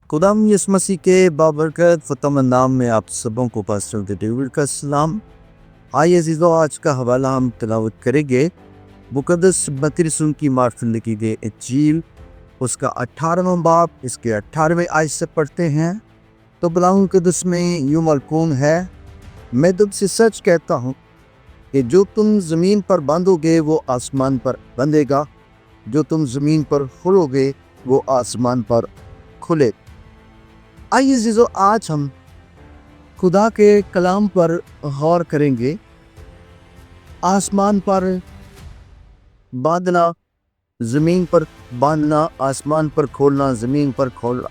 खुदाम यसु मसीह के बाबरकत फ़तम नाम में आप सबों को पास्टर डेविड का सलाम। आइए अज़ीज़ों, आज का हवाला हम तिलावत करेंगे मुक़द्दस मत्ती रसूल की मार्फत लिखी गई इंजील उसका 18वां बाब इसके 18वें आयत से पढ़ते हैं। तो कलाम मुक़द्दस में यूं मलकूम है, मैं तुमसे सच कहता हूँ कि जो तुम ज़मीन पर बांधोगे वो आसमान पर बंधेगा, जो तुम ज़मीन पर खोलोगे वो आसमान पर खुले। आइए अज़ीज़ों, आज हम खुदा के कलाम पर गौर करेंगे। आसमान पर बांधना, ज़मीन पर बांधना, आसमान पर खोलना, ज़मीन पर खोलना।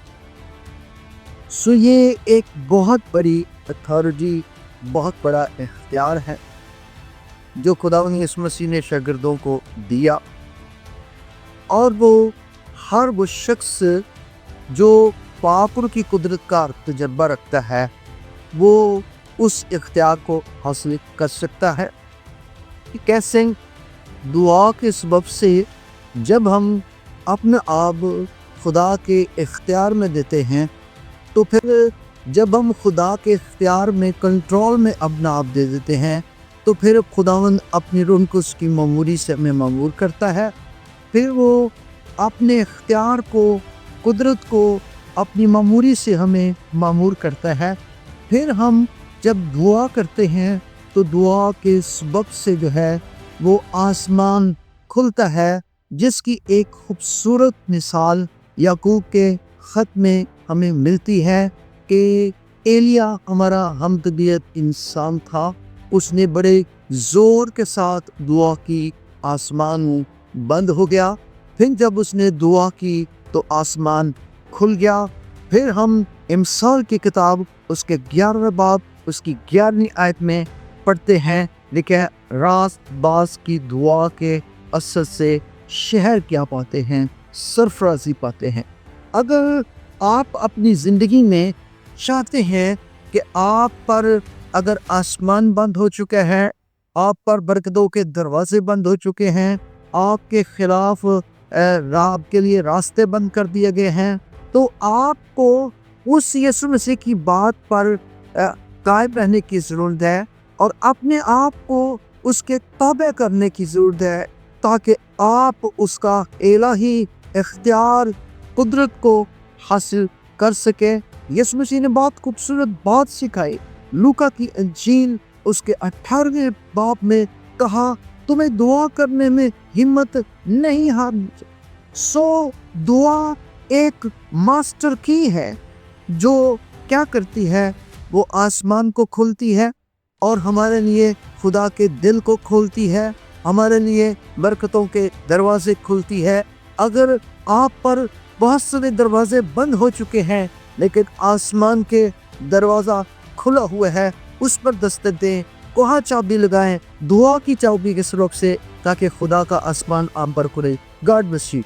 सो ये एक बहुत बड़ी अथॉरिटी, बहुत बड़ा इख्तियार है जो खुदावंद यीशु मसीह ने शागिर्दों को दिया। और वो हर वो शख्स जो पाकुर की कुदरत का तजर्बा रखता है वो उस इख्तियार को हासिल कर सकता है। कैसे? दुआ के सबब से जब हम अपने आप खुदा के इख्तियार में देते हैं, तो फिर जब हम खुदा के इख्तियार में, कंट्रोल में अपना आप दे देते हैं, तो फिर खुदावंद अपनी रूह को उसकी मामूरी से हमें मामूर करता है। फिर वो अपने इख्तियार को, कुदरत को अपनी मामूरी से हमें मामूर करता है। फिर हम जब दुआ करते हैं तो दुआ के सबब से जो है वो आसमान खुलता है, जिसकी एक खूबसूरत मिसाल याकूब के ख़त में हमें मिलती है कि एलिया हमारा हमतबीयत इंसान था, उसने बड़े ज़ोर के साथ दुआ की, आसमान बंद हो गया। फिर जब उसने दुआ की तो आसमान खुल गया। फिर हम इमसाल की किताब उसके 11वें बाब उसकी 11वीं आयत में पढ़ते हैं, लिखा है, रास्त बास की दुआ के असर से शहर क्या पाते हैं, सरफराजी पाते हैं। अगर आप अपनी ज़िंदगी में चाहते हैं कि आप पर अगर आसमान बंद हो चुका है, आप पर बरकतों के दरवाजे बंद हो चुके हैं, आपके खिलाफ आपके लिए रास्ते बंद कर दिए गए हैं, तो आपको उस यीशु मसीह की बात पर कायम रहने की ज़रूरत है और अपने आप को उसके ताबे करने की ज़रूरत है, ताकि आप उसका इलाही इख्तियार, कुदरत को हासिल कर सके। यीशु मसीह ने बहुत खूबसूरत बात सिखाई। लूका की इंजील उसके 18वें बाब में कहा, तुम्हें दुआ करने में हिम्मत नहीं हारनी चाहिए। सो दुआ एक मास्टर की है जो क्या करती है, वो आसमान को खोलती है और हमारे लिए खुदा के दिल को खोलती है, हमारे लिए बरकतों के दरवाजे खोलती है। अगर आप पर बहुत सारे दरवाजे बंद हो चुके हैं लेकिन आसमान के दरवाज़ा खुला हुआ है, उस पर दस्तक दें, वहाँ चाबी लगाएं दुआ की चाबी के सबब से, ताकि खुदा का आसमान आप पर खुले। God bless you.